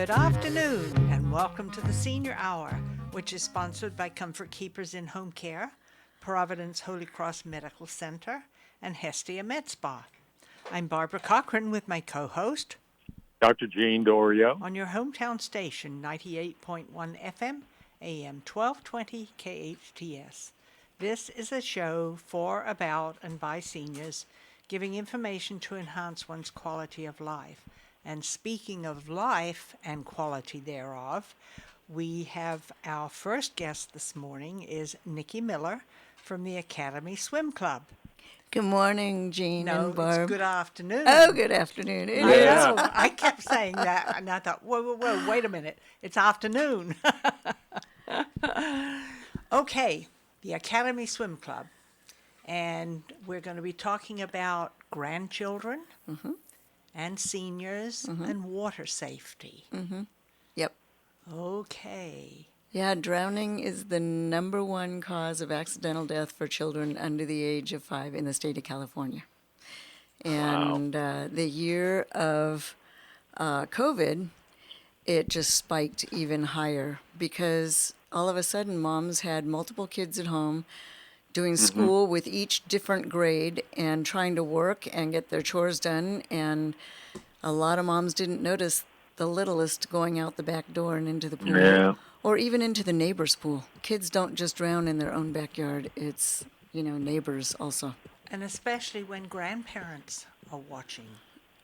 Good afternoon, and welcome to the Senior Hour, which is sponsored by Comfort Keepers in Home Care, Providence Holy Cross Medical Center, and Hestia Med Spa. I'm Barbara Cochran with my co-host, Dr. Gene Dorio, on your hometown station, 98.1 FM, AM 1220 KHTS. This is a show for, about, and by seniors, giving information to enhance one's quality of life. And speaking of life and quality thereof, we have our first guest this morning is Nikki Miller from the Academy Swim Club. Good morning, Jean and Barb. It's good afternoon. Oh, good afternoon. It I is. know. I kept saying that, and I thought, whoa, wait a minute. It's afternoon. Okay, the Academy Swim Club. And we're going to be talking about grandchildren and seniors and water safety. Yep. Okay. Yeah, drowning is the number one cause of accidental death for children under the age of 5 in the state of California. And the year of COVID, it just spiked even higher because all of a sudden moms had multiple kids at home doing school with each different grade and trying to work and get their chores done. And a lot of moms didn't notice the littlest going out the back door and into the pool or even into the neighbor's pool. Kids don't just drown in their own backyard. It's, neighbors also. And especially when grandparents are watching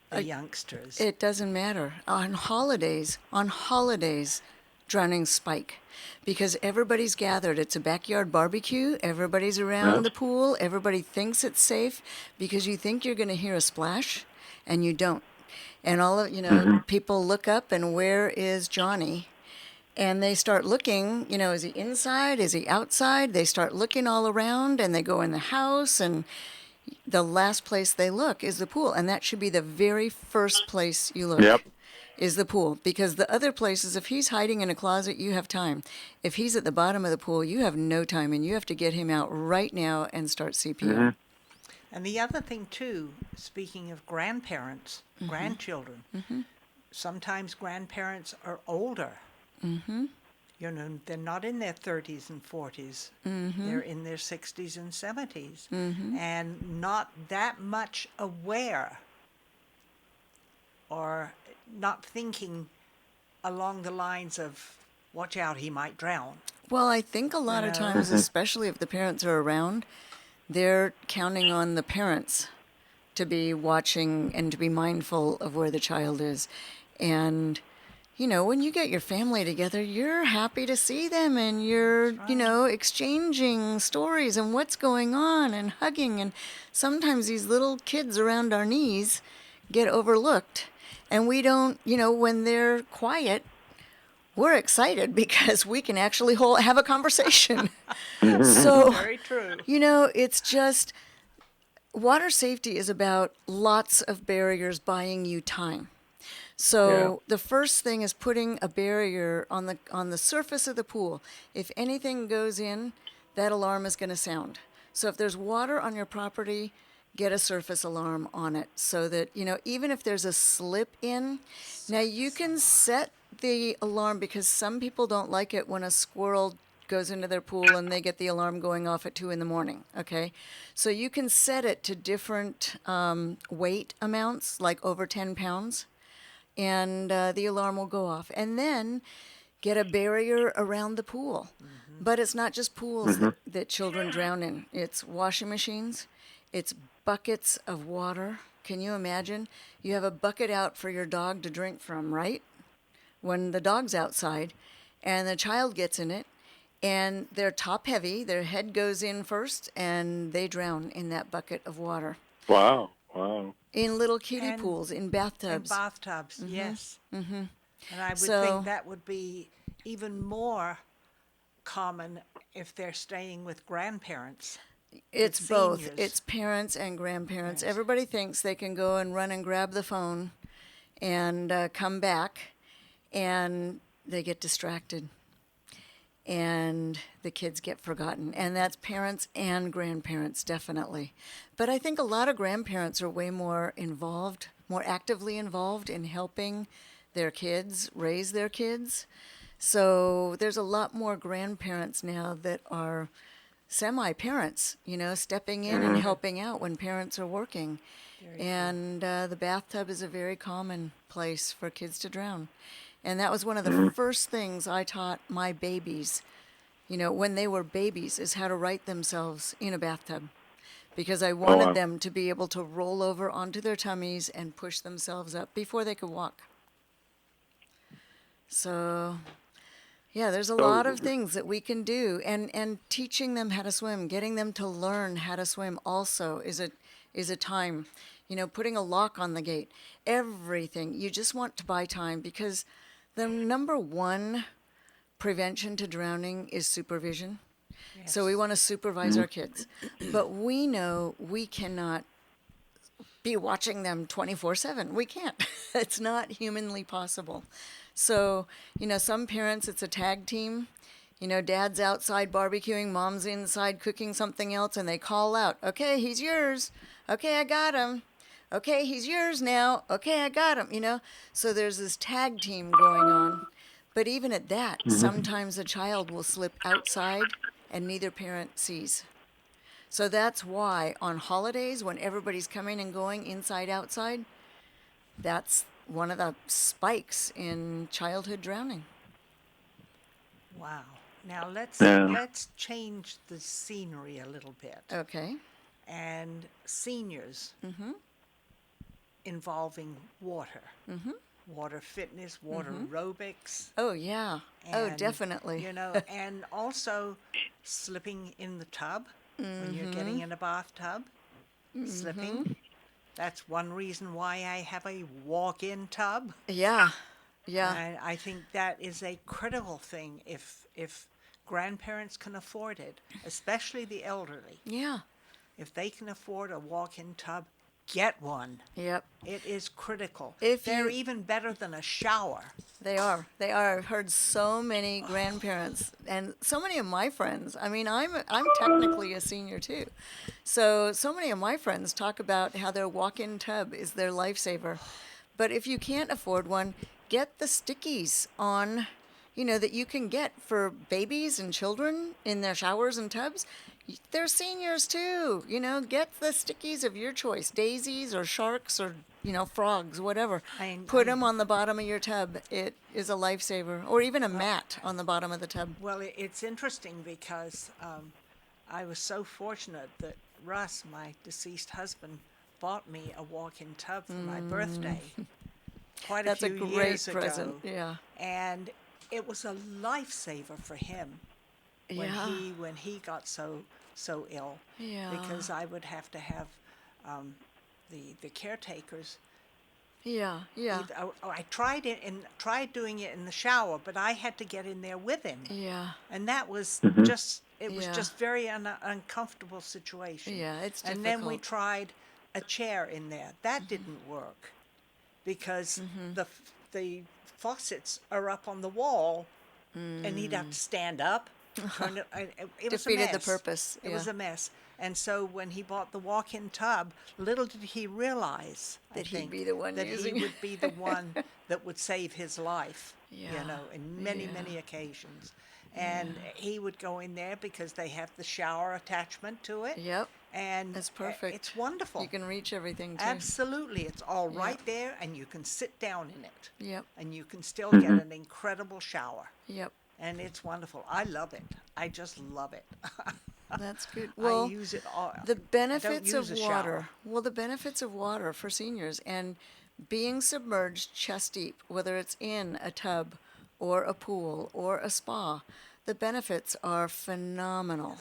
the youngsters. It doesn't matter. On holidays, drownings spike because everybody's gathered. It's a backyard barbecue. Everybody's around the pool. Everybody thinks it's safe because you think you're going to hear a splash and you don't. And all of, people look up and where is Johnny? And they start looking, is he inside? Is he outside? They start looking all around and they go in the house and the last place they look is the pool. And that should be the very first place you look. Is the pool. Because the other places, if he's hiding in a closet, you have time. If he's at the bottom of the pool, you have no time, and you have to get him out right now and start CPR. And the other thing, too, speaking of grandparents, grandchildren, sometimes grandparents are older. They're not in their 30s and 40s. They're in their 60s and 70s and not that much aware or not thinking along the lines of, watch out, he might drown. Well, I think a lot of times, especially if the parents are around, they're counting on the parents to be watching and to be mindful of where the child is. And, when you get your family together, you're happy to see them and you're, exchanging stories and what's going on and hugging. And sometimes these little kids around our knees get overlooked. And we don't, when they're quiet, we're excited because we can actually have a conversation. So, Very true. It's just, water safety is about lots of barriers buying you time. So the first thing is putting a barrier on the surface of the pool. If anything goes in, that alarm is going to sound. So if there's water on your property, get a surface alarm on it so that, even if there's a slip in, now you can set the alarm because some people don't like it when a squirrel goes into their pool and they get the alarm going off at 2 a.m, okay? So you can set it to different weight amounts, like over 10 pounds, and the alarm will go off. And then get a barrier around the pool. But it's not just pools that children drown in. It's washing machines. It's buckets of water. Can you imagine? You have a bucket out for your dog to drink from, right? When the dog's outside and the child gets in it and they're top heavy, their head goes in first and they drown in that bucket of water. Wow. In little kiddie pools, in bathtubs. Yes. And I would think that would be even more common if they're staying with grandparents. It's both. It's parents and grandparents. Yes. Everybody thinks they can go and run and grab the phone and come back, and they get distracted. And the kids get forgotten. And that's parents and grandparents, definitely. But I think a lot of grandparents are way more involved, more actively involved in helping their kids, raise their kids. So there's a lot more grandparents now that are semi-parents, stepping in and helping out when parents are working. And the bathtub is a very common place for kids to drown. And that was one of the first things I taught my babies, when they were babies, is how to right themselves in a bathtub. Because I wanted them to be able to roll over onto their tummies and push themselves up before they could walk. So, yeah, there's a lot of things that we can do. And teaching them how to swim, getting them to learn how to swim also is a time. Putting a lock on the gate, everything. You just want to buy time, because the number one prevention to drowning is supervision. Yes. So we want to supervise our kids. But we know we cannot be watching them 24/7. We can't. It's not humanly possible. So, some parents, it's a tag team. Dad's outside barbecuing, mom's inside cooking something else, and they call out, "Okay, he's yours. Okay, I got him. Okay, he's yours now. Okay, I got him," So there's this tag team going on. But even at that, sometimes a child will slip outside and neither parent sees. So that's why on holidays, when everybody's coming and going inside, outside, that's one of the spikes in childhood drowning. Wow. Now let's change the scenery a little bit. Okay. And seniors involving water. Water fitness, water aerobics. Oh, yeah. And, definitely. And also slipping in the tub when you're getting in a bathtub. Slipping. That's one reason why I have a walk-in tub. Yeah. Yeah. And I think that is a critical thing if grandparents can afford it, especially the elderly. Yeah. If they can afford a walk-in tub, get one. Yep. It is critical. They're even better than a shower. They are. I've heard so many grandparents and so many of my friends. I mean, I'm technically a senior too. So many of my friends talk about how their walk-in tub is their lifesaver. But if you can't afford one, get the stickies on, that you can get for babies and children in their showers and tubs. They're seniors too, get the stickies of your choice, daisies or sharks or, frogs, whatever. Put them on the bottom of your tub. It is a lifesaver. Or even a mat on the bottom of the tub. Well, it's interesting because I was so fortunate that Russ, my deceased husband, bought me a walk-in tub for my birthday quite a few years ago. That's a great present, yeah. And it was a lifesaver for him. When he got so ill, because I would have to have the caretakers. Yeah. I tried it and tried doing it in the shower, but I had to get in there with him. Yeah. And that was just very uncomfortable situation. Yeah, it's difficult. And then we tried a chair in there. That didn't work because the faucets are up on the wall, and he'd have to stand up. It was defeated a mess. the purpose. It was a mess. And so when he bought the walk-in tub, little did he realize that he'd be the one that using he would be the one that would save his life. Yeah. In many occasions. And he would go in there because they have the shower attachment to it. Yep. And that's perfect. It's wonderful. You can reach everything too. Absolutely. It's all right there, and you can sit down in it. Yep. And you can still get an incredible shower. Yep. And it's wonderful. I love it. I just love it. That's good. Well, I use it all. The benefits I don't use of a water. shower. Well, the benefits of water for seniors and being submerged chest deep, whether it's in a tub or a pool or a spa, the benefits are phenomenal.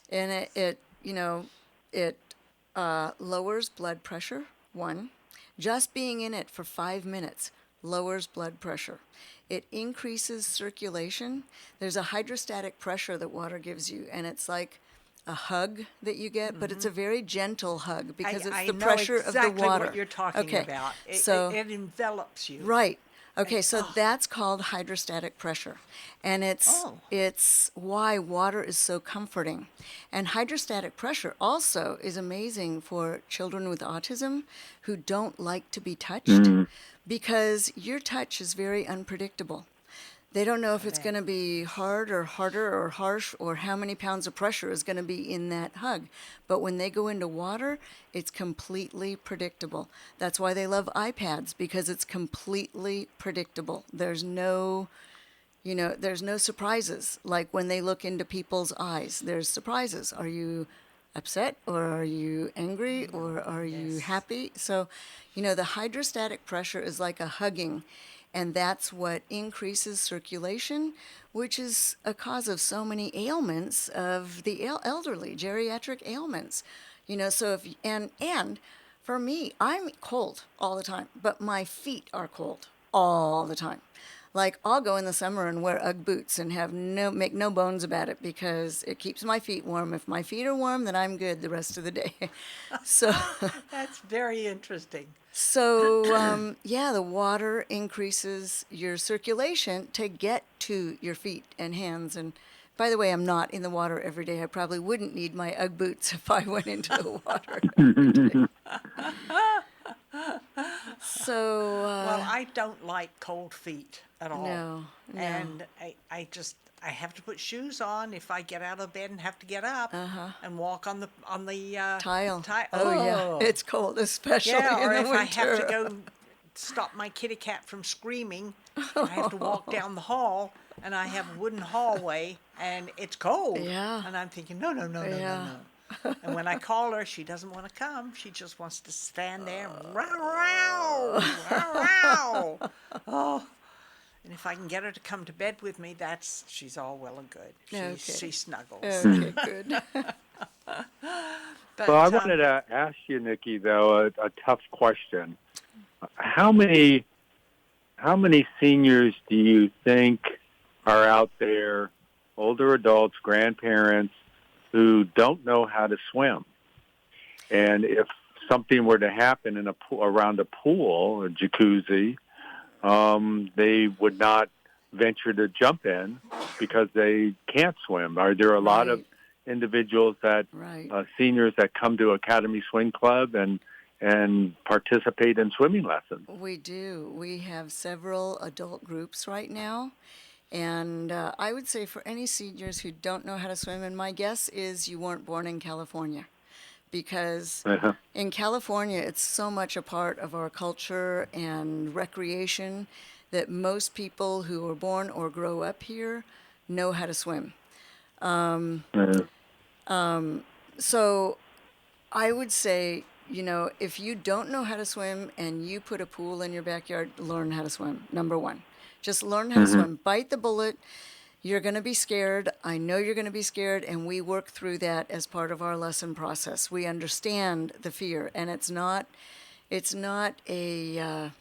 And it lowers blood pressure, one. Just being in it for 5 minutes lowers blood pressure. It increases circulation. There's a hydrostatic pressure that water gives you, and it's like a hug that you get, but it's a very gentle hug because it's the pressure of the water. I know exactly what you're talking about. It envelops you. Right. Okay, so that's called hydrostatic pressure, and it's why water is so comforting. And hydrostatic pressure also is amazing for children with autism who don't like to be touched, because your touch is very unpredictable. They don't know if it's going to be hard or harder or harsh, or how many pounds of pressure is going to be in that hug. But when they go into water, it's completely predictable. That's why they love iPads, because it's completely predictable. There's no surprises. Like when they look into people's eyes, there's surprises. Are you upset, or are you angry, or are you happy? So, the hydrostatic pressure is like a hugging, and that's what increases circulation, which is a cause of so many ailments of the elderly, geriatric ailments. So and for me, I'm cold all the time, but my feet are cold all the time. Like, I'll go in the summer and wear Ugg boots and make no bones about it, because it keeps my feet warm. If my feet are warm, then I'm good the rest of the day. So, That's very interesting. so the water increases your circulation to get to your feet and hands. And by the way, I'm not in the water every day. I probably wouldn't need my Ugg boots if I went into the water every day. So, Well, I don't like cold feet at all. No. And I have to put shoes on if I get out of bed and have to get up and walk on the tile. Oh, Yeah, it's cold, especially yeah, in or the if winter. I have to go stop my kitty cat from screaming, I have to walk down the hall, and I have a wooden hallway, and it's cold. Yeah. And I'm thinking, no. And when I call her, she doesn't want to come. She just wants to stand there and row. Oh. And if I can get her to come to bed with me, she's all well and good. She snuggles. Okay, good. But, Well, I wanted to ask you, Nikki, though, a tough question. How many seniors do you think are out there, older adults, grandparents, who don't know how to swim? And if something were to happen in around a pool, a jacuzzi, they would not venture to jump in because they can't swim. Are there a lot of individuals that seniors that come to Academy Swim Club and participate in swimming lessons? We do. We have several adult groups right now. And I would say for any seniors who don't know how to swim, and my guess is you weren't born in California, because in California it's so much a part of our culture and recreation that most people who are born or grow up here know how to swim. So I would say, if you don't know how to swim and you put a pool in your backyard, learn how to swim, number one. Just learn how to swim. Bite the bullet. You're going to be scared. I know you're going to be scared, and we work through that as part of our lesson process. We understand the fear, and it's not an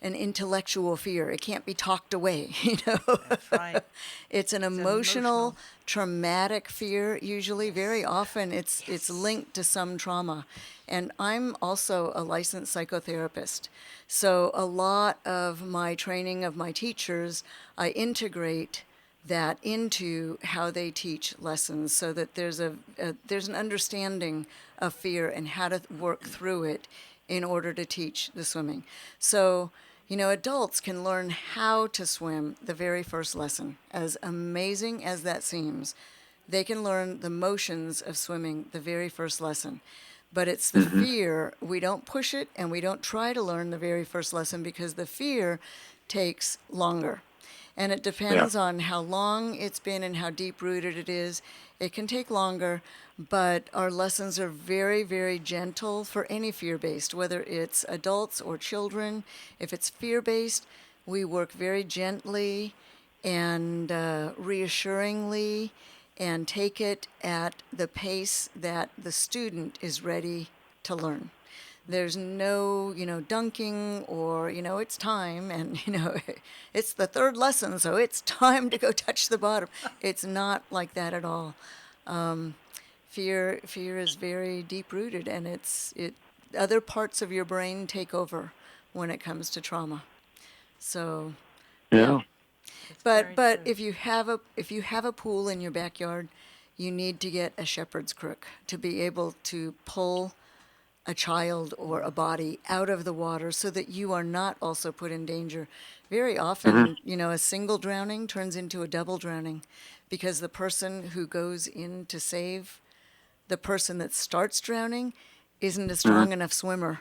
intellectual fear. It can't be talked away, That's right. It's an emotional, traumatic fear, usually. Very often it's linked to some trauma. And I'm also a licensed psychotherapist. So a lot of my training of my teachers, I integrate that into how they teach lessons, so that there's an understanding of fear and how to work through it in order to teach the swimming. So, adults can learn how to swim the very first lesson. As amazing as that seems, they can learn the motions of swimming the very first lesson. But it's the fear. We don't push it, and we don't try to learn the very first lesson, because the fear takes longer. And it depends on how long it's been and how deep-rooted it is. It can take longer, but our lessons are very, very gentle for any fear-based, whether it's adults or children. If it's fear-based, we work very gently and reassuringly, and take it at the pace that the student is ready to learn. There's no, dunking or, it's time, and, it's the third lesson, so it's time to go touch the bottom. It's not like that at all. Fear is very deep-rooted, and other parts of your brain take over when it comes to trauma. So, Yeah. but very but true. if you have a pool in your backyard, you need to get a shepherd's crook to be able to pull a child or a body out of the water so that you are not also put in danger. Very often, a single drowning turns into a double drowning because the person who goes in to save the person that starts drowning isn't a strong enough swimmer.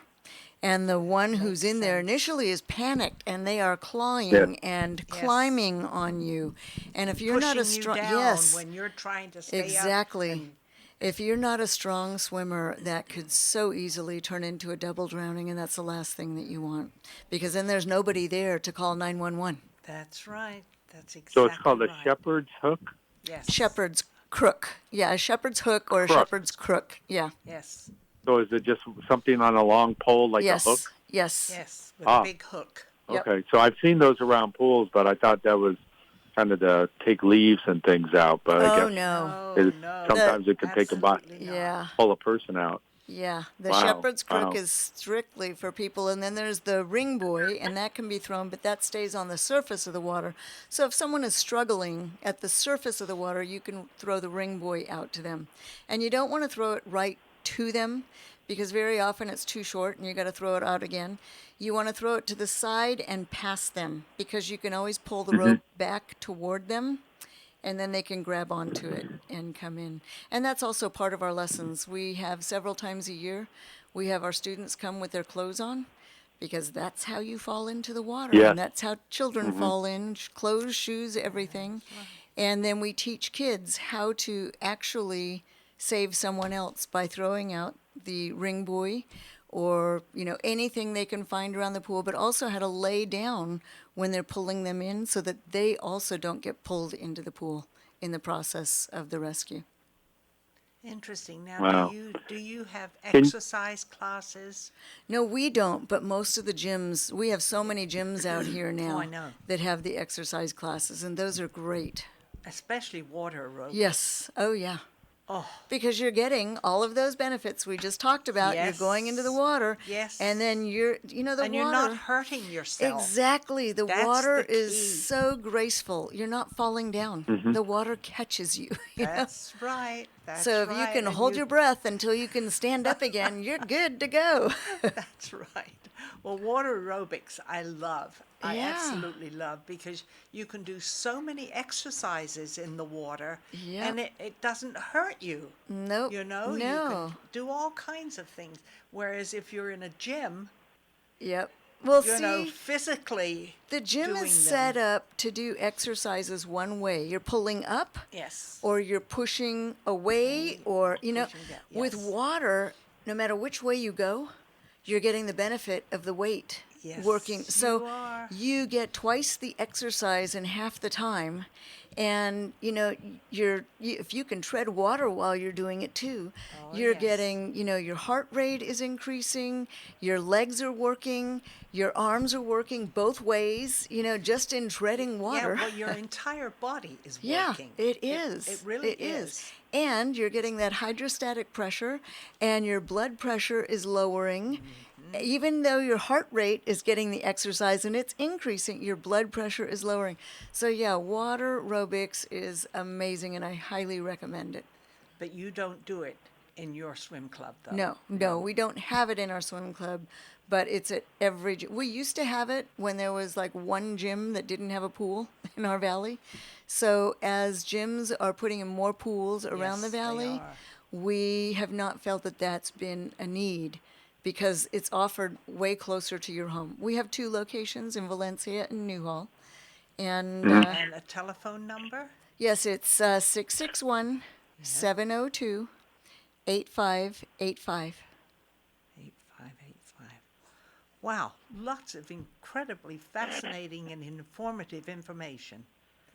And the one who's Makes in there sense. initially is panicked and they are clawing Yes. and Yes. climbing on you. And if you're not a Pushing you strong, down yes, when you're trying to stay exactly. up. And If you're not a strong swimmer, that could so easily turn into a double drowning, and that's the last thing that you want. Because then there's nobody there to call 911. that's right. That's exactly So it's called a right. shepherd's hook? Yes. Shepherd's crook. Yeah, a shepherd's hook or a Crook. shepherd's crook. Yeah. Yes. So is it just something on a long pole like yes. a hook? Yes. Yes. With Ah. a big hook. Yep. Okay, so I've seen those around pools, but I thought that was kind of to take leaves and things out. But I Oh, guess no. No, it- no. sometimes it can take a absolutely not. Yeah. pull a person out. Yeah, the Wow, shepherd's crook wow. is strictly for people, and then there's the ring buoy, and that can be thrown, but that stays on the surface of the water. So if someone is struggling at the surface of the water, you can throw the ring buoy out to them. And you don't want to throw it right to them because very often it's too short and you got to throw it out again. You want to throw it to the side and past them because you can always pull the rope back toward them and then they can grab onto it and come in. And that's also part of our lessons. We have several times a year, we have our students come with their clothes on because that's how you fall into the water. Yes. And that's how children fall in, clothes, shoes, everything. And then we teach kids how to actually save someone else by throwing out the ring buoy or anything they can find around the pool, but also how to lay down when they're pulling them in so that they also don't get pulled into the pool in the process of the rescue. Interesting. Now, Wow. do you have Can- exercise classes? No, we don't, but most of the gyms, we have so many gyms out here now I know. that have the exercise classes, and those are great. Especially water aerobics. Yes. Oh, yeah. Oh, Because you're getting all of those benefits we just talked about. Yes. You're going into the water. Yes. And then the and water. you're not hurting yourself. Exactly. The That's water the key. is so graceful. You're not falling down. The water catches you. you know? That's right. That's So if you right. can And hold your breath until you can stand up again, you're good to go. That's right. Well, water aerobics, I love. I Yeah. absolutely love because you can do so many exercises in the water Yep. and it doesn't hurt you. Nope. You No. can do all kinds of things. Whereas if you're in a gym, Yep. Well, you see, physically the gym doing is them. set up to do exercises one way. You're pulling up, Yes. or you're pushing away, or pushing down, with yes. water, no matter which way you go, you're getting the benefit of the weight Yes, working. So you are. you get twice the exercise in half the time. And if you can tread water while you're doing it too, you're yes. getting, your heart rate is increasing, your legs are working, your arms are working both ways, just in treading water. Yeah, well, your entire body is Yeah, working. it is. It really It is. And you're getting that hydrostatic pressure, and your blood pressure is lowering. Even though your heart rate is getting the exercise and it's increasing, your blood pressure is lowering. So, yeah, water aerobics is amazing, and I highly recommend it. But you don't do it in your swim club, though. No, we don't have it in our swim club, but it's at every gym. We used to have it when there was like one gym that didn't have a pool in our valley. So as gyms are putting in more pools around the Yes, they valley, are. we have not felt that that's been a need because it's offered way closer to your home. We have 2 locations in Valencia and Newhall. And And a telephone number? yes, it's 661 702 8585. 8585. Wow, lots of incredibly fascinating and informative information.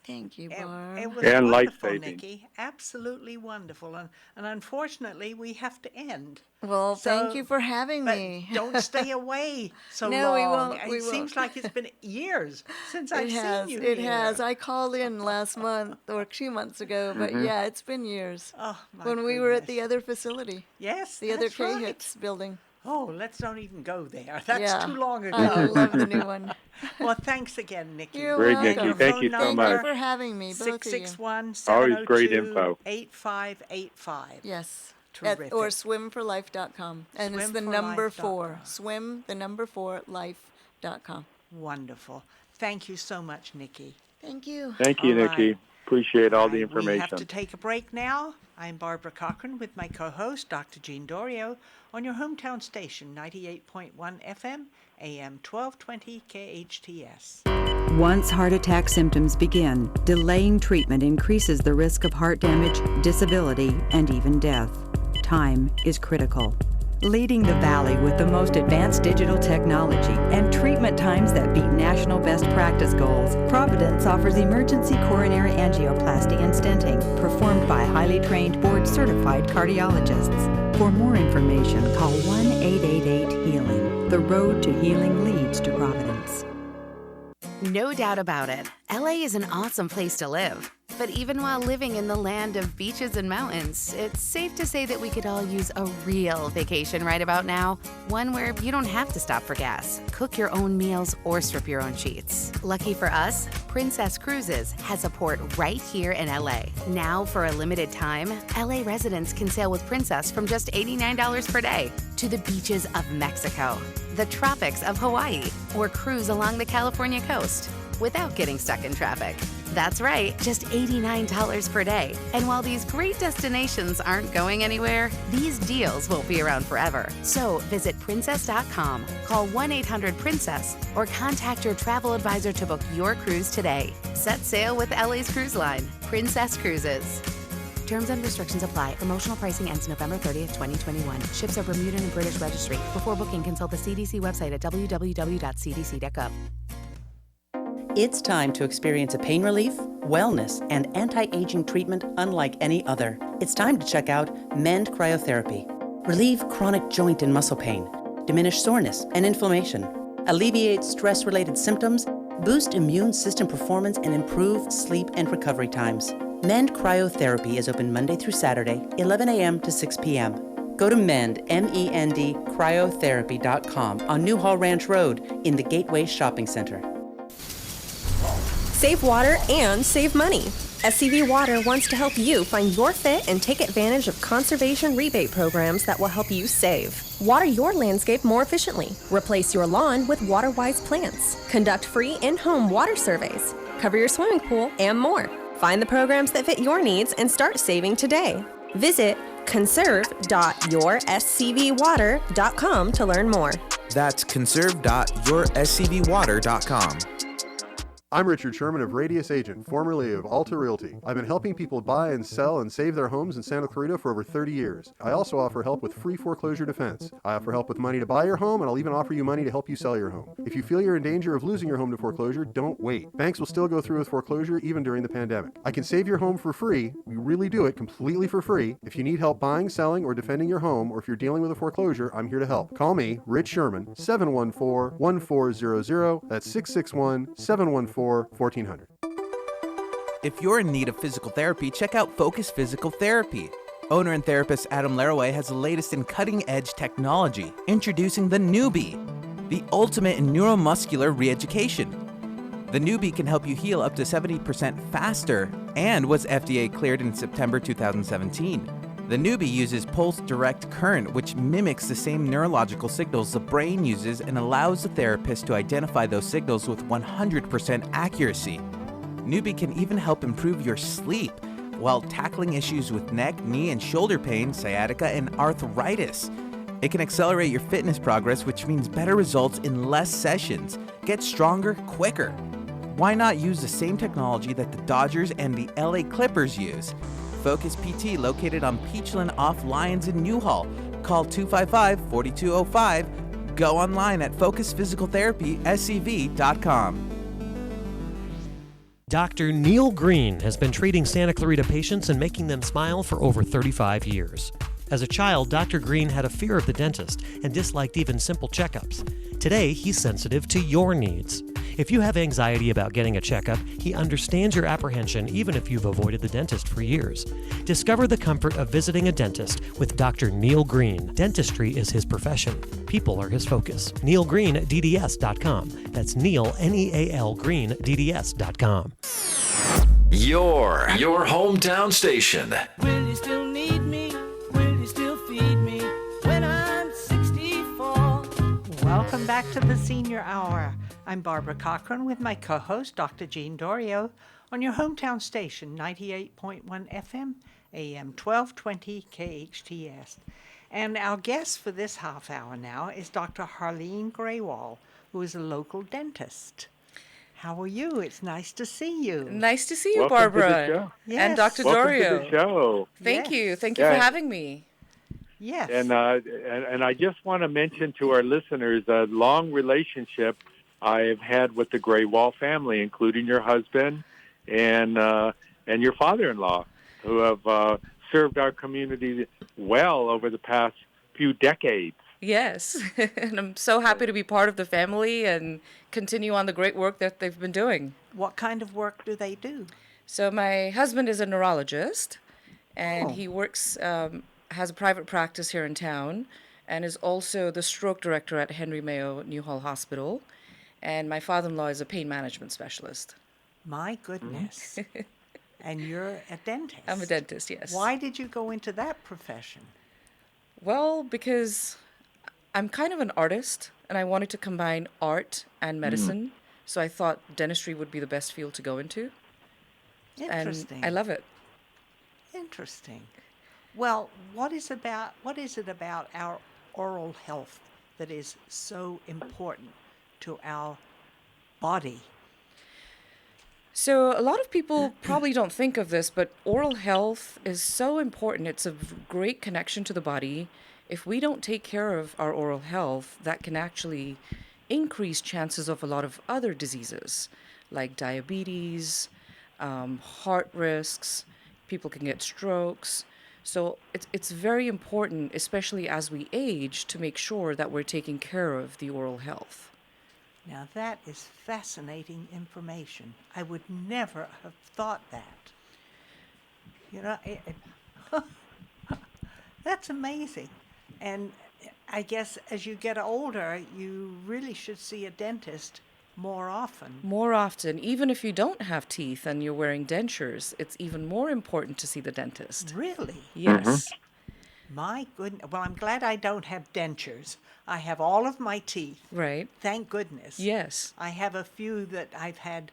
Thank you, It Barb. was And wonderful, life-saving. Nikki. Absolutely wonderful. And unfortunately, we have to end. Well, thank So- you for having But me. don't stay away so No, we long. won't, we It seems won't. like it's been years since I've It has. seen you It here. has. I called in last month or 2 months ago, but yeah, it's been years. Oh, my When we were at the goodness. other facility, Yes, the other that's right. KHTS building. Oh, let's don't even go there. That's Yeah. too long ago. I love the new one. Well, thanks again, Nikki. You're Great, welcome. Nikki. Thank you so Thank much. you for having me, both of you. 661-702-8585. Terrific. Or swimforlife.com. And it's the number 4. swimforlife.com. Swim4life.com. Wonderful. Thank you so much, Nikki. Thank you. Thank you, All right. Nikki. Appreciate all the We have information. to take a break now. I'm Barbara Cochran with my co-host, Dr. Jean Dorio, on your hometown station, 98.1 FM, AM 1220 KHTS. Once heart attack symptoms begin, delaying treatment increases the risk of heart damage, disability, and even death. Time is critical. Leading the Valley with the most advanced digital technology and treatment times that beat national best practice goals, Providence offers emergency coronary angioplasty and stenting performed by highly trained board-certified cardiologists. For more information, call 1-888-HEALING. The road to healing leads to Providence. No doubt about it, LA is an awesome place to live. But even while living in the land of beaches and mountains, it's safe to say that we could all use a real vacation right about now. One where you don't have to stop for gas, cook your own meals, or strip your own sheets. Lucky for us, Princess Cruises has a port right here in LA. Now, for a limited time, LA residents can sail with Princess from just $89 per day to the beaches of Mexico, the tropics of Hawaii, or cruise along the California coast without getting stuck in traffic. That's right, just $89 per day. And while these great destinations aren't going anywhere, these deals won't be around forever. So visit princess.com, call 1-800-PRINCESS, or contact your travel advisor to book your cruise today. Set sail with LA's cruise line, Princess Cruises. Terms and restrictions apply. Promotional pricing ends November 30th, 2021. Ships are Bermudan and British registry. Before booking, consult the CDC website at www.cdc.gov. It's time to experience a pain relief, wellness, and anti-aging treatment unlike any other. It's time to check out Mend Cryotherapy. Relieve chronic joint and muscle pain, diminish soreness and inflammation, alleviate stress-related symptoms, boost immune system performance, and improve sleep and recovery times. Mend Cryotherapy is open Monday through Saturday, 11 a.m. to 6 p.m. Go to Mend, M-E-N-D, cryotherapy.com on Newhall Ranch Road in the Gateway Shopping Center. Save water and save money. SCV Water wants to help you find your fit and take advantage of conservation rebate programs that will help you save. Water your landscape more efficiently. Replace your lawn with water-wise plants. Conduct free in-home water surveys. Cover your swimming pool and more. Find the programs that fit your needs and start saving today. Visit conserve.yourscvwater.com to learn more. That's conserve.yourscvwater.com. I'm Richard Sherman of Radius Agent, formerly of Alta Realty. I've been helping people buy and sell and save their homes in Santa Clarita for over 30 years. I also offer help with free foreclosure defense. I offer help with money to buy your home, and I'll even offer you money to help you sell your home. If you feel you're in danger of losing your home to foreclosure, don't wait. Banks will still go through with foreclosure even during the pandemic. I can save your home for free. We really do it completely for free. If you need help buying, selling, or defending your home, or if you're dealing with a foreclosure, I'm here to help. Call me, Rich Sherman, 714-1400. That's 661-714-1400. If you're in need of physical therapy, check out Focus Physical Therapy. Owner and therapist Adam Laraway has the latest in cutting-edge technology, introducing the Newbie, the ultimate in neuromuscular re-education. The Newbie can help you heal up to 70% faster and was FDA cleared in September 2017. The Newbie uses pulse direct current, which mimics the same neurological signals the brain uses and allows the therapist to identify those signals with 100% accuracy. Newbie can even help improve your sleep while tackling issues with neck, knee, and shoulder pain, sciatica, and arthritis. It can accelerate your fitness progress, which means better results in less sessions. Get stronger quicker. Why not use the same technology that the Dodgers and the LA Clippers use? Focus PT, located on Peachland off Lyons in Newhall. Call 255-4205. Go online at focusphysicaltherapyscv.com. Dr. Neil Green has been treating Santa Clarita patients and making them smile for over 35 years. As a child, Dr. Green had a fear of the dentist and disliked even simple checkups. Today, he's sensitive to your needs. If you have anxiety about getting a checkup, he understands your apprehension even if you've avoided the dentist for years. Discover the comfort of visiting a dentist with Dr. Neil Green. Dentistry is his profession. People are his focus. NeilGreenDDS.com. That's Neil, Neal Green, DDS.com. Your hometown station. Will you still need me? Will you still feed me when I'm 64? Welcome back to the Senior Hour. I'm Barbara Cochran with my co-host, Dr. Jean Dorio, on your hometown station, 98.1 FM, AM 1220 KHTS. And our guest for this half hour now is Dr. Harleen Grewal, who is a local dentist. How are you? It's nice to see you. Nice to see you, Welcome Barbara. to the show. Yes. And Dr. Welcome Dorio. to the show. Thank you. Yes. Thank you for having me. Yes. And I just want to mention to our listeners a long relationship I have had with the Grewal family, including your husband and your father-in-law, who have served our community well over the past few decades. Yes. And I'm so happy to be part of the family and continue on the great work that they've been doing. What kind of work do they do? So my husband is a neurologist, and Oh. he works, has a private practice here in town, and is also the stroke director at Henry Mayo Newhall Hospital. And my father-in-law is a pain management specialist. My goodness. And you're a dentist. I'm a dentist, yes. Why did you go into that profession? Well, because I'm kind of an artist, and I wanted to combine art and medicine. So I thought dentistry would be the best field to go into. Interesting. And I love it. Interesting. Well, what is it about our oral health that is so important to our body? So a lot of people probably don't think of this, but oral health is so important. It's a great connection to the body. If we don't take care of our oral health, that can actually increase chances of a lot of other diseases like diabetes, heart risks, people can get strokes. So it's very important, especially as we age, to make sure that we're taking care of the oral health. Now, that is fascinating information. I would never have thought that. You know, that's amazing. And I guess as you get older, you really should see a dentist more often. More often, even if you don't have teeth and you're wearing dentures, it's even more important to see the dentist. Really? Yes. My goodness. Well, I'm glad I don't have dentures. I have all of my teeth. Right. Thank goodness. Yes. I have a few that I've had,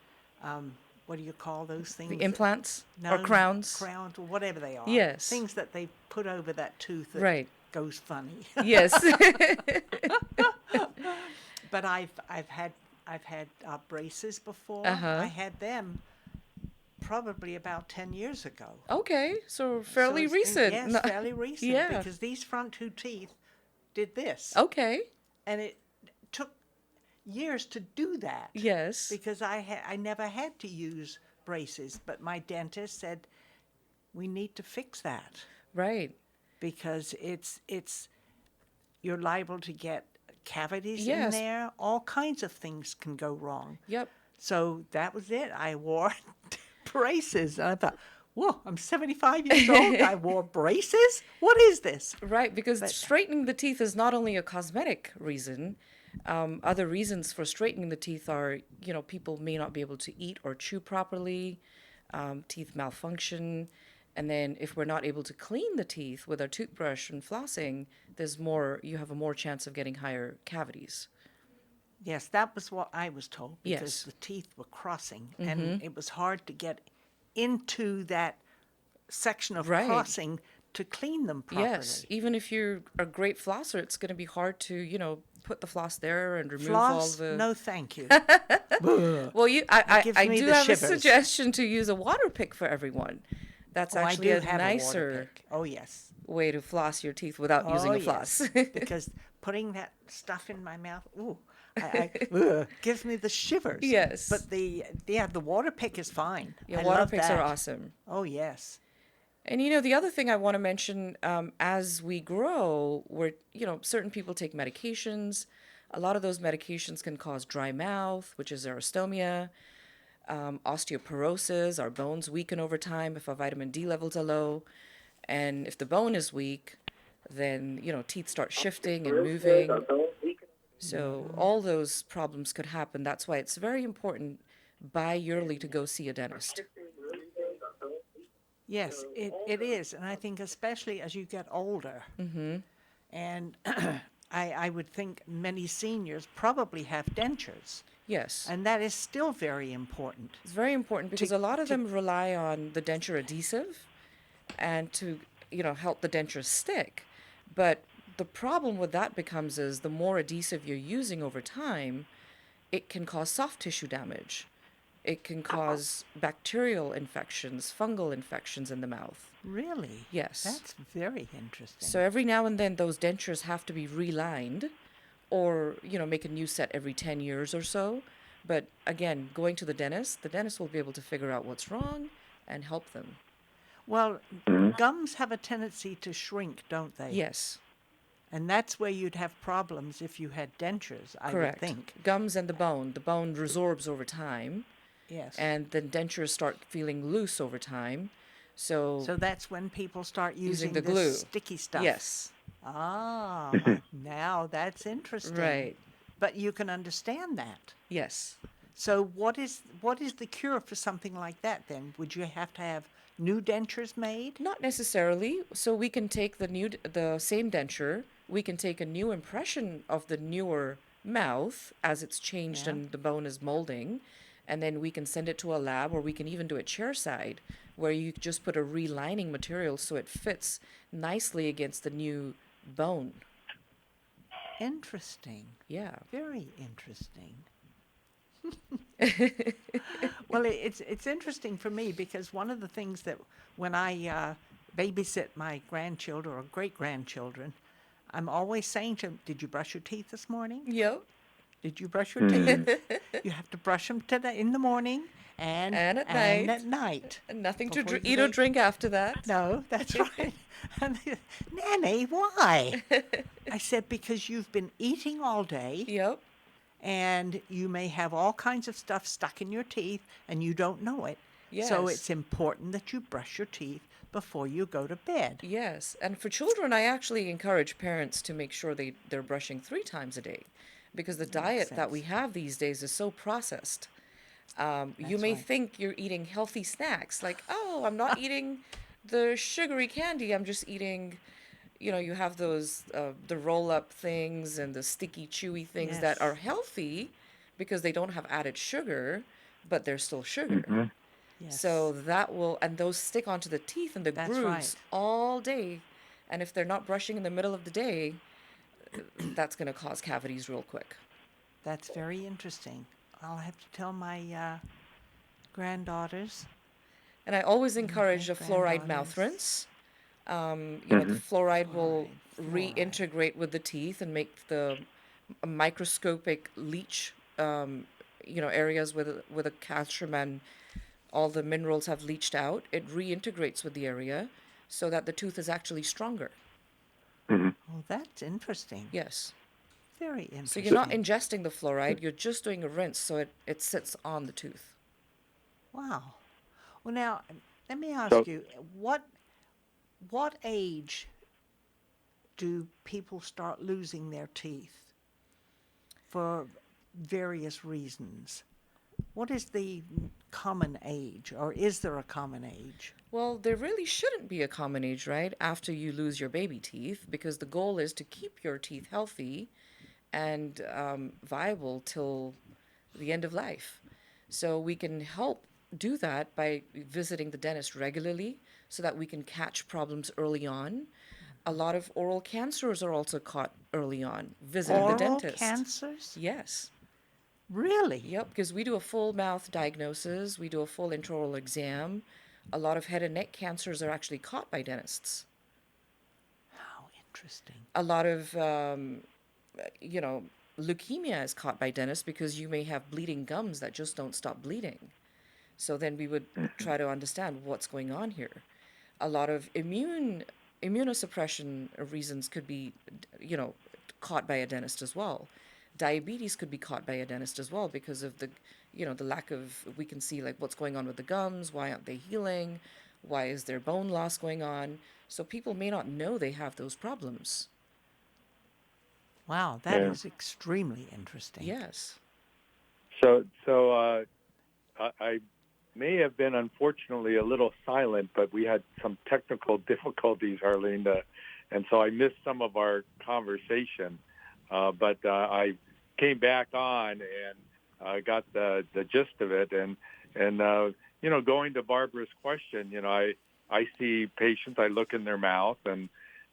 what do you call those things? The implants No, or crowns. Crowns, or whatever they are. Yes. Things that they put over that tooth that Right. goes funny. Yes. But I've had braces before. Uh-huh. I had them probably about 10 years ago. Okay, so fairly it's- recent. Yes, No- fairly recent. Yeah. Because these front two teeth did this. Okay. And it took years to do that. Yes. Because I never had to use braces, but my dentist said we need to fix that Right. because it's you're liable to get cavities Yes. in there. All kinds of things can go wrong. Yep. So that was it. I wore braces. And I thought, whoa, I'm 75 years old. I wore braces? What is this? Right, because straightening the teeth is not only a cosmetic reason. Other reasons for straightening the teeth are, people may not be able to eat or chew properly, teeth malfunction. And then if we're not able to clean the teeth with our toothbrush and flossing, you have a more chance of getting higher cavities. Yes, that was what I was told because Yes. the teeth were crossing and it was hard to get into that section of Right. crossing to clean them properly. Yes, even if you're a great flosser, it's going to be hard to, put the floss there and remove Floss? all the... No, thank you. Well, I gives I me do the have shivers. a suggestion to use a water pick for everyone. That's Oh, actually I a do have nicer a water pick. Oh, yes. way to floss your teeth without using a floss. Yes. Because putting that stuff in my mouth, gives me the shivers. Yes. But the water pick is fine. Yeah, I water love picks that. are awesome. Oh, yes. And the other thing I want to mention, as we grow, certain people take medications. A lot of those medications can cause dry mouth, which is xerostomia, osteoporosis. Our bones weaken over time if our vitamin D levels are low. And if the bone is weak, then, teeth start shifting and moving. So all those problems could happen. That's why it's very important bi-yearly to go see a dentist. Yes, it is. And I think especially as you get older, and I would think many seniors probably have dentures. Yes. And that is still very important. It's very important because a lot of them rely on the denture adhesive and to, help the denture stick. But the problem with that becomes is the more adhesive you're using over time, it can cause soft tissue damage. It can cause bacterial infections, fungal infections in the mouth. Really? Yes. That's very interesting. So every now and then those dentures have to be relined or, make a new set every 10 years or so. But again, going to the dentist will be able to figure out what's wrong and help them. Well, gums have a tendency to shrink, don't they? Yes. And that's where you'd have problems if you had dentures, I Correct. would think. Gums and the bone. The bone resorbs over time. Yes. And the dentures start feeling loose over time. So that's when people start using the this glue. sticky stuff. Yes. Ah, now that's interesting. Right. But you can understand that. Yes. So what is the cure for something like that then? Would you have to have new dentures made? Not necessarily. So we can take the same denture, we can take a new impression of the newer mouth as it's changed and the bone is molding, and then we can send it to a lab, or we can even do it chairside, where you just put a relining material so it fits nicely against the new bone. Interesting. Yeah. Very interesting. Well, it's interesting for me because one of the things that when I babysit my grandchildren or great-grandchildren, I'm always saying to them, did you brush your teeth this morning? Yep. Did you brush your teeth? You have to brush them in the morning and at night. And nothing to Before you eat or leave. drink after that. No, that's right. And Nanny, why? I said, because you've been eating all day. Yep. And you may have all kinds of stuff stuck in your teeth and you don't know it. So Yes. it's important that you brush your teeth before you go to bed. Yes. And for children, I actually encourage parents to make sure they're brushing 3 times a day, because the diet that we have these days is so processed. You may think you're eating healthy snacks, like, oh, I'm not eating the sugary candy, I'm just eating, you have those, the roll-up things and the sticky, chewy things that are healthy because they don't have added sugar, but they're still sugar. Yes. So and those stick onto the teeth and the That's grooves right. all day. And if they're not brushing in the middle of the day, that's going to cause cavities real quick. That's very interesting. I'll have to tell my granddaughters. And I always encourage a fluoride mouth rinse. The fluoride will reintegrate with the teeth and make the microscopic leach, areas where the calcium and all the minerals have leached out. It reintegrates with the area so that the tooth is actually stronger. Oh, that's interesting. Yes. Very So interesting. you're not ingesting the fluoride, you're just doing a rinse so it sits on the tooth. Wow. Well, now, let me ask you, what age do people start losing their teeth for various reasons? What is the common age, or is there a common age? Well, there really shouldn't be a common age, right, after you lose your baby teeth, because the goal is to keep your teeth healthy and viable till the end of life. So we can help do that by visiting the dentist regularly so that we can catch problems early on. A lot of oral cancers are also caught early on, visiting the dentist. Oral cancers? Yes. Really? Yep, because we do a full mouth diagnosis, we do a full intraoral exam. A lot of head and neck cancers are actually caught by dentists. How interesting. A lot of, leukemia is caught by dentists because you may have bleeding gums that just don't stop bleeding. So then we would try to understand what's going on here. A lot of immunosuppression reasons could be, caught by a dentist as well. diabetes could be caught by a dentist as well because of the, the lack of, we can see like what's going on with the gums, why aren't they healing, why is there bone loss going on? So people may not know they have those problems. Wow, that is extremely interesting. Yes. So I may have been unfortunately a little silent, but we had some technical difficulties, Harleen, and so I missed some of our conversation. But I came back on and got the gist of it. And going to Barbara's question, I see patients, I look in their mouth, and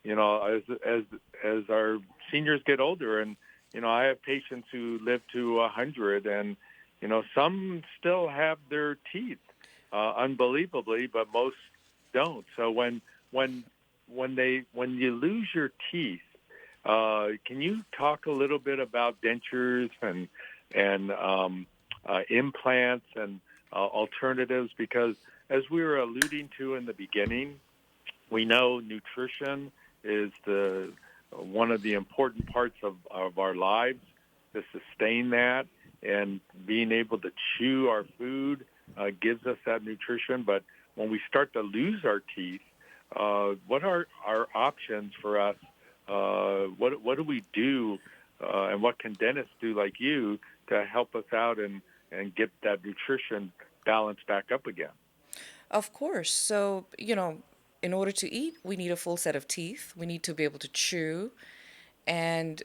as our seniors get older, and I have patients who live to 100, and some still have their teeth, unbelievably, but most don't. So when you lose your teeth, can you talk a little bit about dentures and implants and alternatives? Because as we were alluding to in the beginning, we know nutrition is one of the important parts of our lives to sustain that, and being able to chew our food gives us that nutrition. But when we start to lose our teeth, what are our options for us? What do we do, and what can dentists do like you to help us out and get that nutrition balance back up again? Of course. So, in order to eat, we need a full set of teeth. We need to be able to chew, and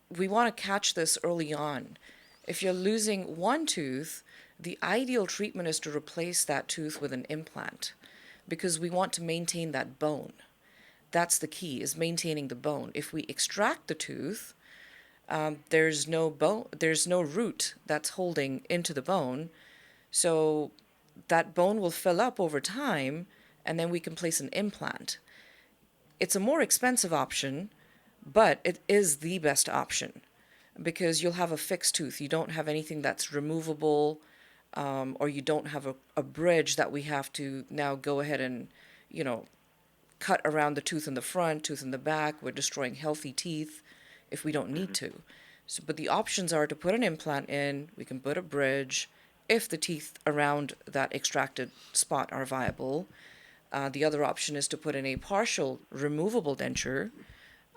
we want to catch this early on. If you're losing one tooth, the ideal treatment is to replace that tooth with an implant, because we want to maintain that bone. That's the key, is maintaining the bone. If we extract the tooth, there's no bone, there's no root that's holding into the bone. So that bone will fill up over time, and then we can place an implant. It's a more expensive option, but it is the best option, because you'll have a fixed tooth. You don't have anything that's removable, or you don't have a bridge that we have to now go ahead and, cut around the tooth in the front, tooth in the back. We're destroying healthy teeth if we don't need to. So, but the options are to put an implant in. We can put a bridge if the teeth around that extracted spot are viable. The other option is to put in a partial removable denture.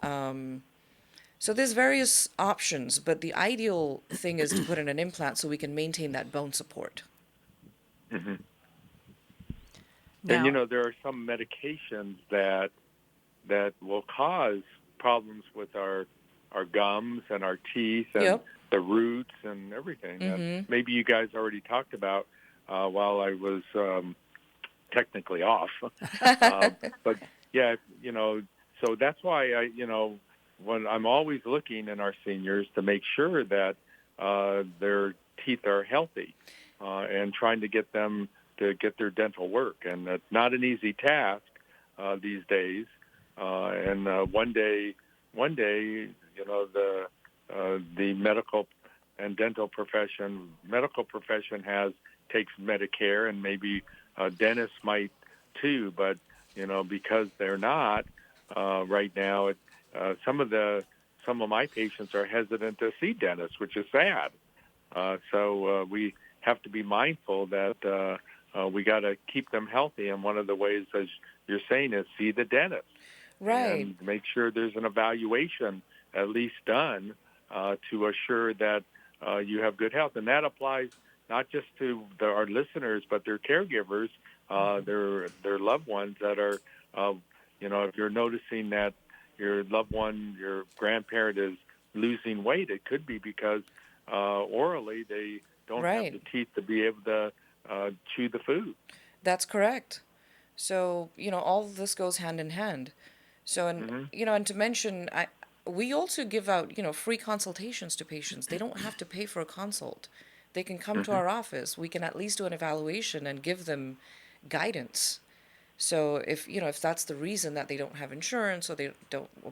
So there's various options, but the ideal thing is to put in an implant so we can maintain that bone support. Mm-hmm. Now, And there are some medications that will cause problems with our gums and our teeth and the roots and everything. Mm-hmm. And maybe you guys already talked about while I was technically off. But yeah, so that's why when I'm always looking in our seniors to make sure that their teeth are healthy and trying to get them to get their dental work. And it's not an easy task these days. And one day, the medical and dental profession takes Medicare, and maybe dentists might too. But because they're not right now, some of my patients are hesitant to see dentists, which is sad. So we have to be mindful that we got to keep them healthy, and one of the ways, as you're saying, is see the dentist. Right. And make sure there's an evaluation at least done to assure that you have good health. And that applies not just to our listeners, but their caregivers, their loved ones that are, if you're noticing that your loved one, your grandparent is losing weight, it could be because orally they don't have the teeth to be able to chew the food. That's correct. So, all of this goes hand in hand. So, and, and to mention, we also give out, free consultations to patients. They don't have to pay for a consult. They can come to our office. We can at least do an evaluation and give them guidance. So if that's the reason that they don't have insurance, or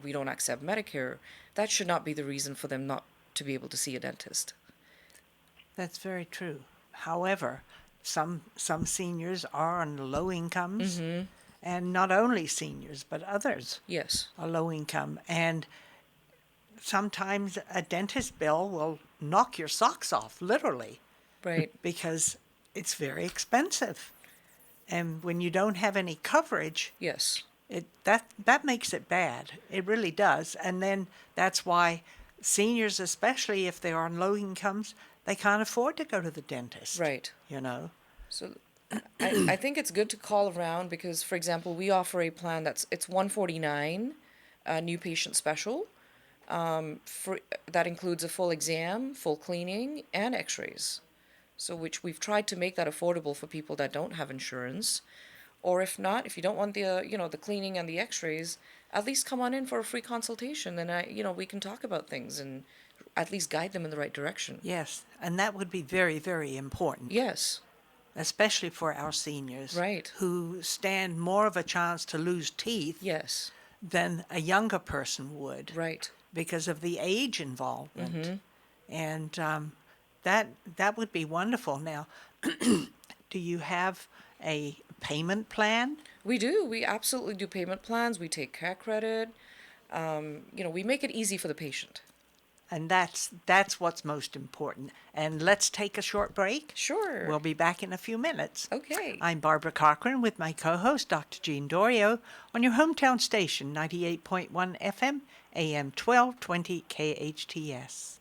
we don't accept Medicare, that should not be the reason for them not to be able to see a dentist. that's very true. However, some seniors are on low incomes, and not only seniors, but others Yes. are low income. And sometimes a dentist bill will knock your socks off, literally. Right. Because it's very expensive. And when you don't have any coverage, Yes. that makes it bad. It really does. And then that's why seniors, especially if they're on low incomes, they can't afford to go to the dentist. Right. You know. So I think it's good to call around because, for example, we offer a plan it's $149, new patient special. That includes a full exam, full cleaning, and x-rays. So which we've tried to make that affordable for people that don't have insurance. Or if not, if you don't want the cleaning and the x-rays, at least come on in for a free consultation and we can talk about things and at least guide them in the right direction. Yes, and that would be very, very important. Yes. Especially for our seniors. Right. Who stand more of a chance to lose teeth. Yes. Than a younger person would. Right. Because of the age involvement. Mm-hmm. And that would be wonderful. Now, do you have a payment plan? We do. We absolutely do payment plans. We take care credit. We make it easy for the patient. And that's what's most important. And let's take a short break. Sure. We'll be back in a few minutes. Okay. I'm Barbara Cochran with my co-host, Dr. Jean Dorio, on your hometown station, 98.1 FM, AM 1220 KHTS.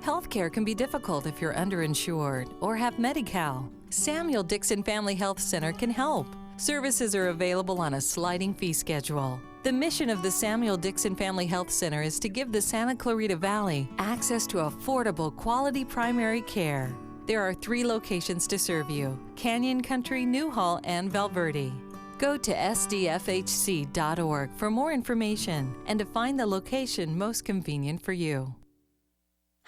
Healthcare can be difficult if you're underinsured or have Medi-Cal. Samuel Dixon Family Health Center can help. Services are available on a sliding fee schedule. The mission of the Samuel Dixon Family Health Center is to give the Santa Clarita Valley access to affordable, quality primary care. There are 3 locations to serve you: Canyon Country, Newhall, and Valverde. Go to sdfhc.org for more information and to find the location most convenient for you.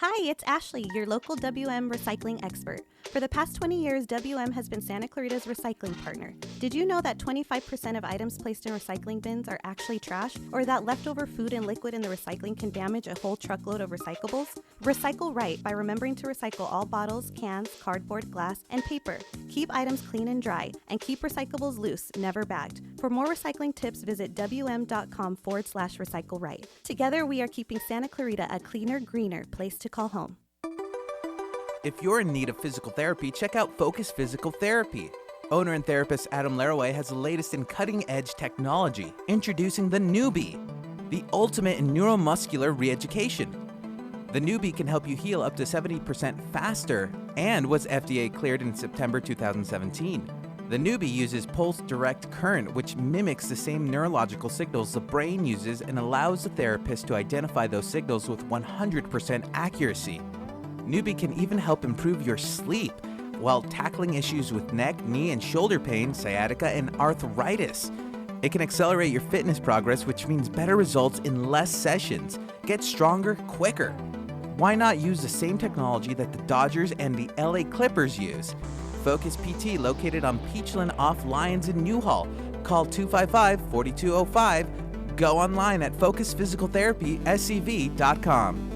Hi, it's Ashley, your local WM recycling expert. For the past 20 years, WM has been Santa Clarita's recycling partner. Did you know that 25% of items placed in recycling bins are actually trash, or that leftover food and liquid in the recycling can damage a whole truckload of recyclables? Recycle right by remembering to recycle all bottles, cans, cardboard, glass, and paper. Keep items clean and dry, and keep recyclables loose, never bagged. For more recycling tips, visit wm.com/recycle right. Together, we are keeping Santa Clarita a cleaner, greener place to call home. If you're in need of physical therapy, check out Focus Physical Therapy. Owner and therapist Adam Laraway has the latest in cutting-edge technology, introducing the Newbie, the ultimate in neuromuscular re-education. The Newbie can help you heal up to 70% faster and was FDA cleared in September 2017. The Newbie uses pulse direct current, which mimics the same neurological signals the brain uses and allows the therapist to identify those signals with 100% accuracy. Newbie can even help improve your sleep while tackling issues with neck, knee, and shoulder pain, sciatica, and arthritis. It can accelerate your fitness progress, which means better results in less sessions. Get stronger quicker. Why not use the same technology that the Dodgers and the LA Clippers use? Focus PT, located on Peachland off Lyons in Newhall. Call 255-4205. Go online at focusphysicaltherapyscv.com.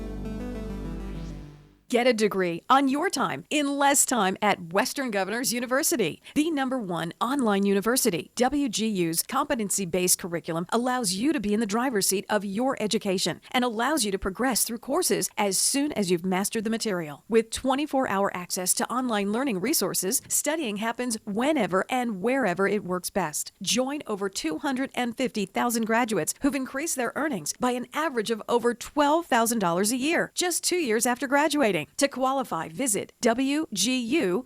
Get a degree on your time in less time at Western Governors University, the #1 online university. WGU's competency-based curriculum allows you to be in the driver's seat of your education and allows you to progress through courses as soon as you've mastered the material. With 24-hour access to online learning resources, studying happens whenever and wherever it works best. Join over 250,000 graduates who've increased their earnings by an average of over $12,000 a year just 2 years after graduating. To qualify, visit wgu.edu.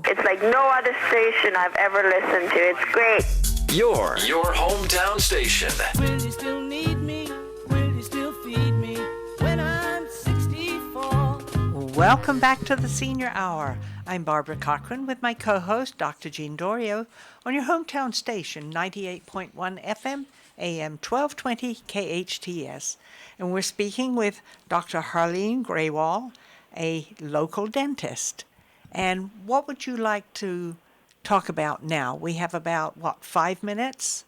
It's like no other station I've ever listened to. It's great. Your hometown station. Will you still need me? Will you still feed me when I'm 64? Welcome back to the Senior Hour. I'm Barbara Cochran with my co-host, Dr. Jean Dorio, on your hometown station, 98.1 FM, AM 1220 KHTS. And we're speaking with Dr. Harleen Grewal, a local dentist. And what would you like to talk about now? We have about, 5 minutes?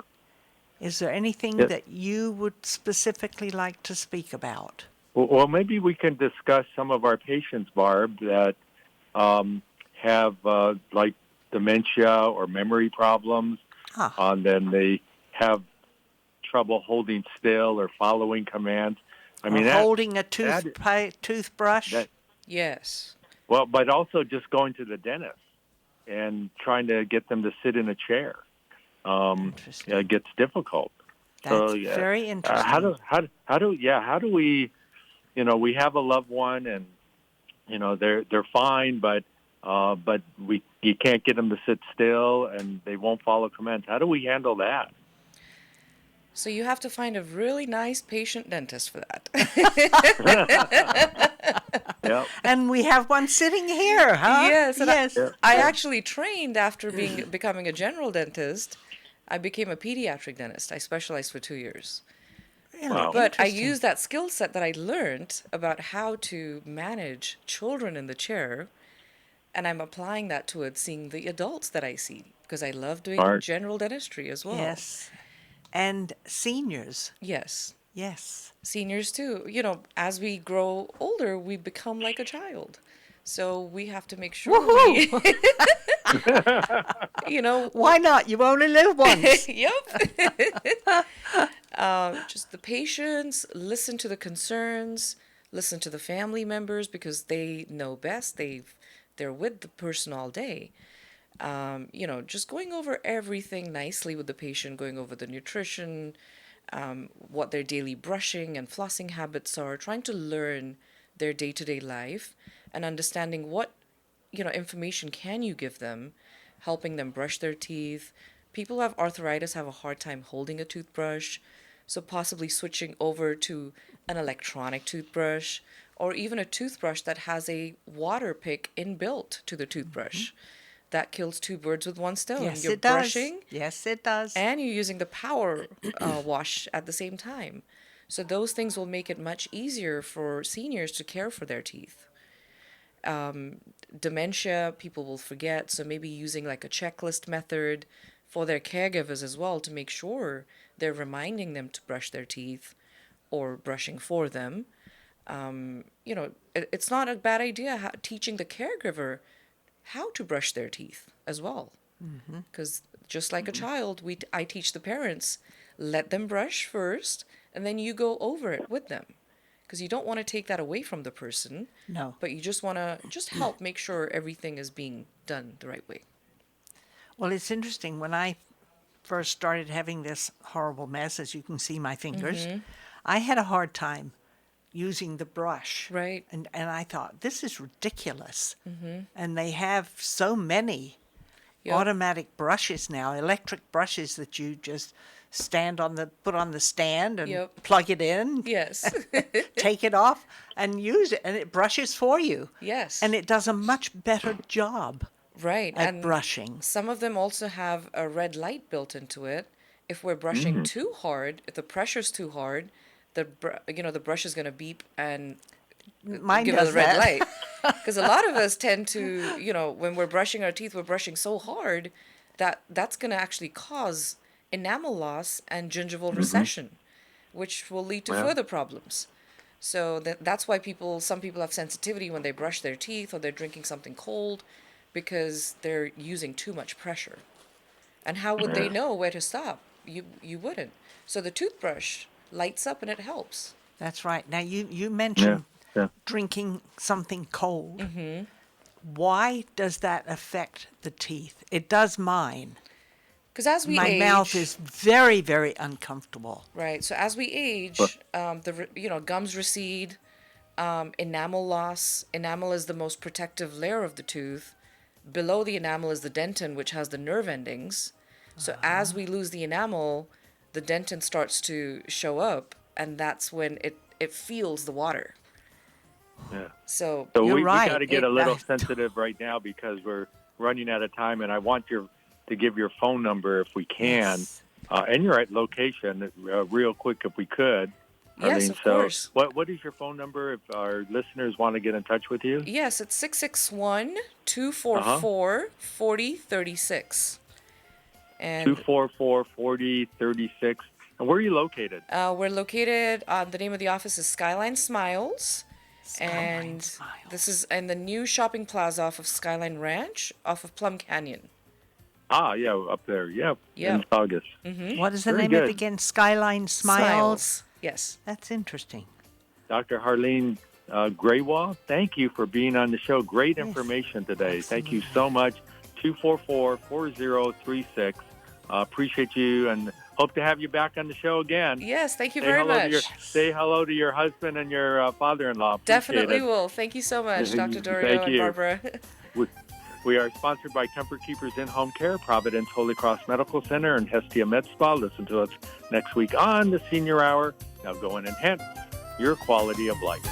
Is there anything that you would specifically like to speak about? Well, maybe we can discuss some of our patients, Barb, that have like dementia or memory problems, and then they have trouble holding still or following commands. I mean, or holding a that- toothbrush. Yes. Well, but also just going to the dentist and trying to get them to sit in a chair. It gets difficult. That's very interesting. How do we, we have a loved one and, they're fine, but you can't get them to sit still and they won't follow commands. How do we handle that? So you have to find a really nice patient dentist for that. Yep. And we have one sitting here, huh? Yes. Yes. I actually trained after becoming a general dentist. I became a pediatric dentist. I specialized for 2 years. Wow. But I used that skill set that I learned about how to manage children in the chair, and I'm applying that towards seeing the adults that I see, because I love doing general dentistry as well. Yes. And seniors. Yes. Yes. Seniors too. As we grow older, we become like a child. So we have to make sure Why not? You only live once. Yep. Just the patience, listen to the concerns, listen to the family members because they know best. They're with the person all day. Just going over everything nicely with the patient, going over the nutrition, what their daily brushing and flossing habits are, trying to learn their day-to-day life and understanding what, information can you give them, helping them brush their teeth. People who have arthritis have a hard time holding a toothbrush, so possibly switching over to an electronic toothbrush or even a toothbrush that has a water pick inbuilt to the toothbrush. That kills two birds with one stone. Yes, You're it does. brushing. Yes, it does. And you're using the power wash at the same time. So those things will make it much easier for seniors to care for their teeth. Dementia, people will forget. So maybe using like a checklist method for their caregivers as well to make sure they're reminding them to brush their teeth or brushing for them. It's not a bad idea teaching the caregiver how to brush their teeth as well. Because just like a child, I teach the parents, let them brush first, and then you go over it with them. Because you don't want to take that away from the person. No. But you just want to help make sure everything is being done the right way. Well, it's interesting. When I first started having this horrible mess, as you can see my fingers, I had a hard time using the brush. Right. And I thought, this is ridiculous. And they have so many automatic brushes now, electric brushes that you just put on the stand and plug it in. Yes. Take it off and use it, and it brushes for you. Yes. And it does a much better job. Right. At brushing. Some of them also have a red light built into it. If we're brushing too hard, if the pressure's too hard, the brush is going to beep and give us a red light. Because a lot of us tend to, when we're brushing our teeth, we're brushing so hard that's going to actually cause enamel loss and gingival recession, which will lead to further problems. So that's why some people have sensitivity when they brush their teeth or they're drinking something cold because they're using too much pressure. And how would they know where to stop? You wouldn't. So the toothbrush lights up and it helps. That's right. Now, you mentioned drinking something cold. Why does that affect the teeth? It does mine. Because as we age... My mouth is very, very uncomfortable. Right. So as we age, gums recede, enamel loss. Enamel is the most protective layer of the tooth. Below the enamel is the dentin, which has the nerve endings. So as we lose the enamel, the dentin starts to show up, and that's when it feels the water. Yeah. So we got to get a little sensitive right now because we're running out of time, and I want to give your phone number if we can, and your location real quick if we could. Yes, of course. What is your phone number if our listeners want to get in touch with you? Yes, it's 661-244-4036. And 244-4036. And where are you located? We're located, the name of the office is Skyline Smiles. This is in the new shopping plaza off of Skyline Ranch, off of Plum Canyon. Ah, yeah, up there. Yeah, in August. What is the name of it again? Skyline Smiles? Yes. That's interesting. Dr. Harleen Grewal, thank you for being on the show. Great information today. Thank you so much. 244-4036. Appreciate you and hope to have you back on the show again. Yes, thank you very much. Say hello to your husband and your father-in-law. Appreciate Definitely it. will. Thank you so much, Dr. Dorio Thank and you. Barbara. We are sponsored by Comfort Keepers In-Home Care, Providence Holy Cross Medical Center, and Hestia Med Spa. Listen to us next week on the Senior Hour. Now go and enhance your quality of life.